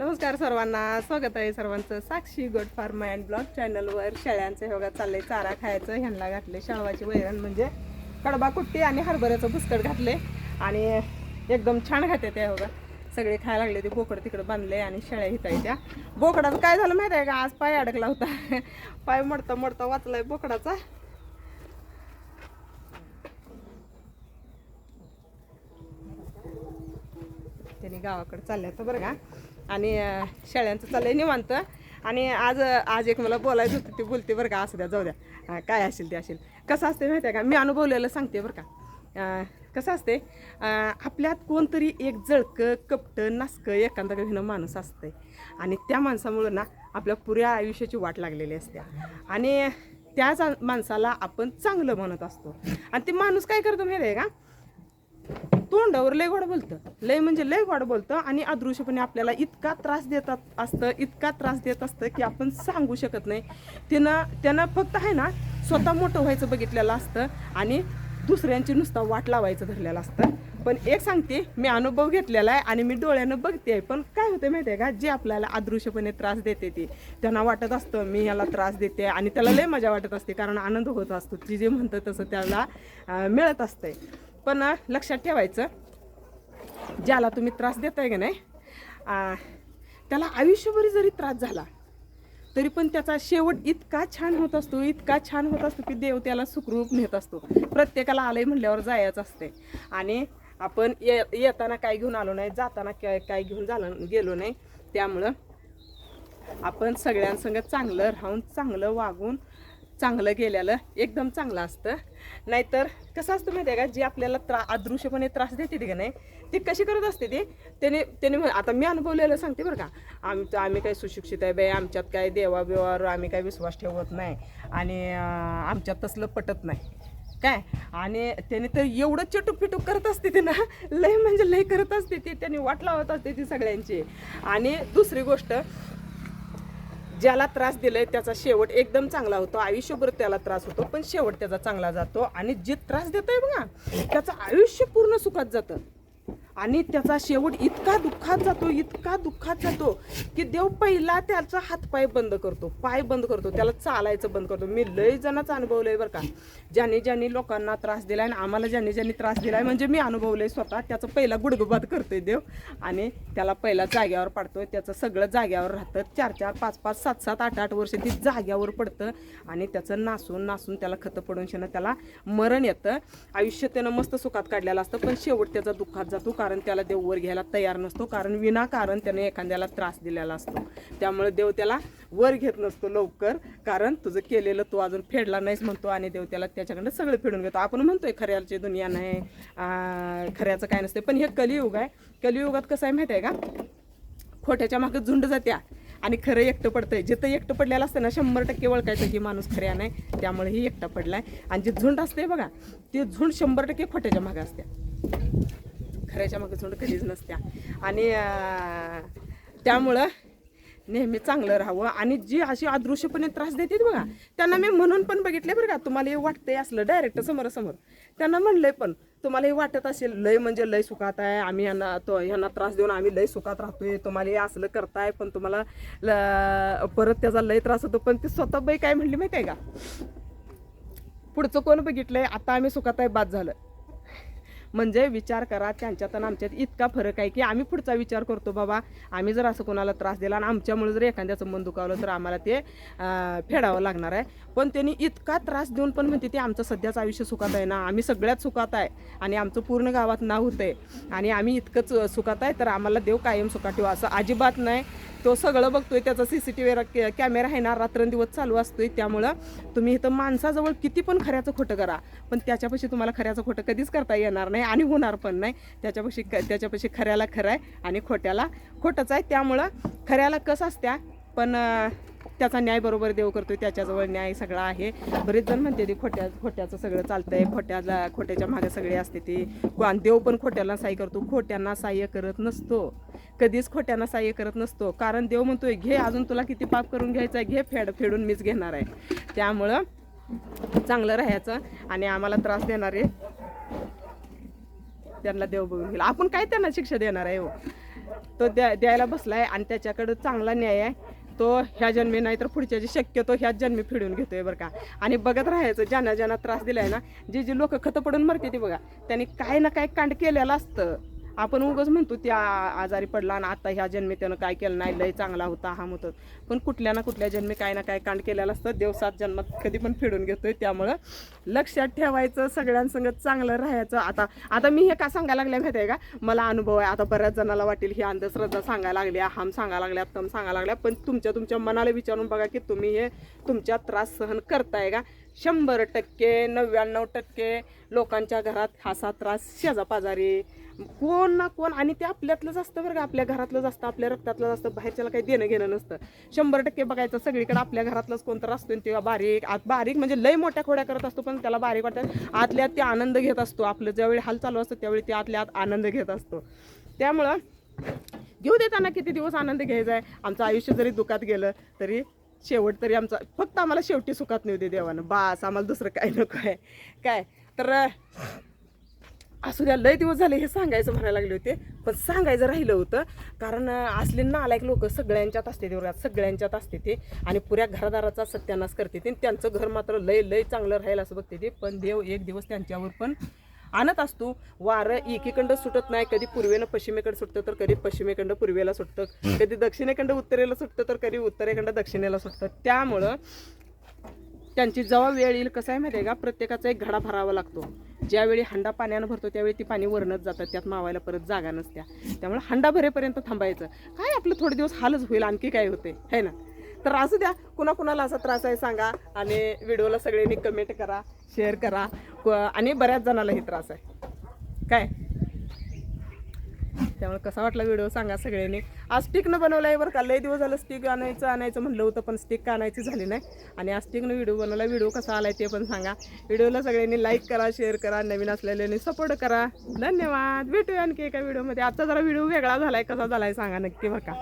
नमस्कार सर्वांना, स्वागत आहे सर्वांचं साक्षी गोट फार्म अँड ब्लॉग चॅनलवर. शेळ्यांचे बघा चाललंय चारा खायचं. ह्यांना घातले शाळवाची वैरण म्हणजे कडबा कुट्टी आणि हरभऱ्याचं भुसकट घातले आणि एकदम छान खाते ते बघा. सगळे खायला लागले. ते बोकड तिकडे बांधले आणि शेळ्या हिताय त्या. बोकडाचं काय झालं माहिती आहे का, आज पाय अडकला होता. पाय मोडता मोडता वाचलाय बोकडाचा. त्यांनी गावाकडे चालले होतं बरं का. आणि शेळ्यांचं चाललंय निवांत. आणि आज एक मला बोलायचं होतं, ते बोलते बरं का. असू द्या, जाऊ द्या, काय असेल ते असेल. कसं असते माहिती आहे का, मी अनुभवलेलं सांगते बरं का. कसं असते, आपल्यात कोणतरी एक जळकं कपटं नासकं एखादा घेणं माणूस असतंय आणि त्या माणसामुळं ना आपल्या पुऱ्या आयुष्याची वाट लागलेली असते. आणि त्याच माणसाला आपण चांगलं म्हणत असतो. आणि ते माणूस काय करतो माहिती आहे का, तोंडावर लय गोड बोलतं, लय म्हणजे लय गोड बोलतं. आणि अदृश्यपणे आपल्याला इतका त्रास इतका त्रास देत असतं की आपण सांगू शकत नाही. त्यानं फक्त आहे ना स्वतः मोठं व्हायचं बघितलेलं असतं आणि दुसऱ्यांची नुसता वाट लावायचं धरलेलं असतं. पण एक सांगते, मी अनुभव घेतलेला आहे आणि मी डोळ्यानं बघते. पण काय होतं माहिती आहे का, जे आपल्याला अदृश्यपणे त्रास देते ते त्यांना वाटत असतं मी याला त्रास देते आणि त्याला लय मजा वाटत असते, कारण आनंद होत असतो. ती जे म्हणतं तसं त्याला मिळत असतंय. पण लक्षात ठेवायचं, ज्याला तुम्ही त्रास देताय का नाही, त्याला आयुष्यभरी जरी त्रास झाला तरी पण त्याचा शेवट इतका छान होत असतो, इतका छान होत असतो की देव त्याला सुखरूप नेत असतो. प्रत्येकाला आलंय म्हणल्यावर जायचं असते. आणि आपण येताना काय घेऊन आलो नाही, जाताना काय घेऊन गेलो नाही. त्यामुळं आपण सगळ्यांसंग चांगलं राहून, चांगलं वागून, चांगलं गेलेलं एकदम चांगलं असतं. नाहीतर कसं असतं माहिती आहे का, जे आपल्याला अदृश्यपणे त्रास देते का नाही, ते कशी करत असते त्याने आता मी अनुभवलेलं सांगते बरं का. आम्ही काय सुशिक्षित आहे बाई, आमच्यात काय देवाबिवावर आम्ही काय विश्वास ठेवत नाही आणि आमच्यात तसलं पटत नाही काय. आणि त्याने तर एवढं चटूक फिटूक करत असते ते ना, लय म्हणजे लय करत असते ते. त्याने वाट लावत असते ती सगळ्यांची. आणि दुसरी गोष्ट, ज्याला त्रास दिलाय त्याचा शेवट एकदम चांगला होतो. आयुष्यभर त्याला त्रास होतो पण शेवट त्याचा चांगला जातो. आणि जे त्रास देतोय बघा, त्याचं आयुष्य पूर्ण सुखात जातं आणि त्याचा शेवट इतका दुःखात जातो की देव पहिला त्याचा हातपाय बंद करतो, पाय बंद करतो, त्याला चालायचं बंद करतो. मी लय जणांचं अनुभवलंय बरं का. ज्यांनी लोकांना त्रास दिलाय आणि आम्हाला ज्यांनी त्रास दिलाय, म्हणजे मी अनुभवलंय स्वतः. त्याचं पहिला गुडगुबाद करतोय देव आणि त्याला पहिला जाग्यावर पाडतोय. त्याचं सगळं जाग्यावर राहतं. 4-4, 5-5, 7-7, 8-8 वर्ष ती जाग्यावर पडतं आणि त्याचं नासून त्याला खतं पडून त्याला मरण येतं. आयुष्य त्यानं मस्त सुखात काढलेलं असतं पण शेवट त्याचा दुःखात जातो, कारण त्याला देव वर घ्यायला तयार नसतो, कारण विनाकारण त्याने एखाद्याला त्रास दिलेला असतो. त्यामुळे देव त्याला वर घेत नसतो लवकर, कारण तुझं केलेलं तू अजून फेडला नाहीस म्हणतो आणि देव त्याला त्याच्याकडनं सगळं फेडून घेतो. आपण म्हणतोय खऱ्याची दुनिया नाही, खऱ्याचं काय नसते, पण हे कलियुग आहे. कलियुगात कसं आहे माहिती आहे का, खोट्याच्या मागे झुंड जात्या आणि खरं एकटं पडतंय. जिथं एकटं पडलेलं असतं ना, 100% ओळखायचं की माणूस खऱ्या नाही, त्यामुळे ही एकटा पडलाय. आणि जे झुंड असते बघा, ते झुंड 100% खोट्याच्या मागे असते, खऱ्याच्या मागे झुंड कधीच नसत्या. आणि त्यामुळं नेहमी चांगलं राहावं. आणि जी अशी अदृश्यपणे त्रास देतात बघा, त्यांना मी म्हणून पण बघितले बरं का. तुम्हाला हे वाटतंय असलं डायरेक्ट समोरासमोर त्यांना म्हणलंय, पण तुम्हाला हे वाटत असेल लय म्हणजे लय सुखात आहे आम्ही, ह्यांना त्रास देऊन आम्ही लय सुखात राहतोय, तुम्हाला हे असलं करताय, पण तुम्हाला परत त्याचा लय त्रास होतो. पण ती स्वतः बाई काय म्हणली माहिती आहे का, पुढचं कोण बघितलंय, आता आम्ही सुखात आहे, बाद झालं. म्हणजे विचार करा, त्यांच्यात आणि आमच्यात इतका फरक आहे की आम्ही पुढचा विचार करतो, बाबा आम्ही जर असं कोणाला त्रास दिला आणि आमच्यामुळे जर एखाद्याचं मन दुखावलं तर आम्हाला ते फेडावं लागणार आहे. पण त्यांनी इतका त्रास देऊन पण म्हणते ते आमचं सध्याचं आयुष्य सुखात आहे ना, आम्ही सगळ्यात सुखात आहे आणि आमचं पूर्ण गावात नाव होतं आहे आणि आम्ही इतकंच सुखात आहे, तर आम्हाला देव कायम सुखात ठेवा. असं अजिबात नाही. तो सगळं बघतोय, त्याचा CCTV कॅमेरा आहे ना, रात्रंदिवस चालू असतोय. त्यामुळं तुम्ही इथं माणसाजवळ किती पण खऱ्याचं खोटं करा, पण त्याच्यापाशी तुम्हाला खऱ्याचं खोटं कधीच करता येणार नाही आणि होणार पण नाही. त्याच्यापाशी खऱ्याला खरं आहे आणि खोट्याला खोटंच आहे. त्यामुळं खऱ्याला कसं असत्या, पण त्याचा न्याय बरोबर देव करतोय, त्याच्याजवळ न्याय सगळा आहे. बरेच जण म्हणते ती खोट्याचं सगळं चालतंय, खोट्याच्या मागे सगळे असते ती. देव पण खोट्याला सहाय्य करतो, खोट्यांना सहाय्य करत नसतो, कधीच खोट्यांना सहाय्य करत नसतो. कारण देव म्हणतोय, घे अजून तुला किती पाप करून घ्यायचं आहे, घे, फेडून मीच घेणार आहे. त्यामुळं चांगलं राहायचं. आणि आम्हाला त्रास देणारे त्यांना देव बघून गेला, आपण काय त्यांना शिक्षा देणार आहे हो. तो द्यायला बसलाय आणि त्याच्याकडं चांगला न्याय आहे. तो ह्या जन्मी नाही तर पुढच्या शक्यतो ह्याच जन्मी फिडून घेतोय बरं का. आणि बघत राहायचं, ज्यांना ज्यांना त्रास दिलाय ना, जी लोक खतं पडून मरते ती बघा, त्यांनी काय ना काय कांड केलेलं असतं. आपण उगाच म्हणतो त्या आजारी पडला आणि आता ह्या जन्मी त्यानं काय केलं नाही, लय चांगला होता हा होतं, पण कुठल्या ना कुठल्या जन्मी काय ना काय कांड केलेलं असतं. देव 7 जन्मात कधी पण फिडून घेतोय. त्यामुळं लक्षात ठेवायचं, सगळ्यांसंगत चांगलं राहायचं. आता मी हे का सांगायला लागल्या माहिती आहे का, मला अनुभव आहे. आता बऱ्याच जणाला वाटेल ही अंधश्रद्धा सांगायला लागल्या, हम सांगायला लागल्या, तम सांगायला लागल्या, पण तुमच्या मनाला विचारून बघा की तुम्ही हे तुमच्या त्रास सहन करताय का. 100% 99% लोकांच्या घरात असा त्रास शेजापाजारी कोण ना कोण, आणि ते आपल्यातलंच असतं बरं का, आपल्या घरातलंच असतं, आपल्या रक्तातलंच असतं, बाहेरच्याला काही देणं घेणं नसतं. 100% बघायचं सगळीकडे आपल्या घरातलंच कोणतं असतं. तेव्हा बारीक म्हणजे लय मोठ्या खोड्या करत असतो, पण त्याला बारीक वाटतं. आतल्यात ते आनंद घेत असतो. आपलं ज्यावेळी हाल चालू असतं त्यावेळी ते आतल्या आत आनंद घेत असतो. त्यामुळं घेऊ देताना किती दिवस आनंद घ्यायचा आहे. आमचं आयुष्य जरी दुःखात गेलं तरी शेवट तरी आमचा, फक्त आम्हाला शेवटी सुखात नेऊ दे देवानं, बास, आम्हाला दुसरं काय नको आहे काय. तर असू द्या, लय दिवस झाले हे सांगायचं म्हणायला लागले होते, पण सांगायचं राहिलं होतं. कारण असले नालायक लोक सगळ्यांच्यात असते ते वर्गात, सगळ्यांच्यात असते ते, आणि पुऱ्या घरादाराचा सत्यानाश करते ते. त्यांचं घर मात्र लय चांगलं राहील असं बघते ते, पण देव एक दिवस त्यांच्यावर पण आणत असतो. वारं एकीकडं सुटत नाही, कधी पूर्वेनं पश्चिमेकडे सुटतं तर कधी पश्चिमेकडं पूर्वेला सुटतं, कधी दक्षिणेकडं उत्तरेला सुटतं तर कधी उत्तरेकडं दक्षिणेला सुटतं. त्यामुळं त्यांची जेव्हा वेळ येईल, कसं आहे माहिती आहे का, प्रत्येकाचा एक घडा भरावा लागतो. ज्यावेळी हंडा पाण्यानं भरतो त्यावेळी ती पाणी वरणच जातात, त्यात मावायला परत जागा नसत्या. त्यामुळे हंडा भरेपर्यंत थांबायचं. काय आपलं थोडे दिवस हालच होईल, आणखी काय होते है ना. तर असू द्या, कुणाकुणाला असा त्रास आहे सांगा, आणि व्हिडिओला सगळ्यांनी कमेंट करा, शेअर करा, आणि बऱ्याच जणाला ही त्रास आहे काय. त्यामुळे कसा वाटला व्हिडिओ सांगा सगळ्यांनी. आज स्टिकनं बनवलं आहे बरं का, लय दिवस झालं स्टिक आणायचं म्हणलं होतं, पण स्टिक का आणायची झाली नाही, आणि आज स्टिकनं व्हिडिओ बनवला. व्हिडिओ कसा आलाय ते पण सांगा. व्हिडिओला सगळ्यांनी लाईक करा, शेअर करा, नवीन असलेल्यांनी सपोर्ट करा. धन्यवाद. भेटूया आणखी एका व्हिडिओमध्ये. आजचा जरा व्हिडिओ वेगळा झालाय, कसा झालाय सांगा नक्की बघा.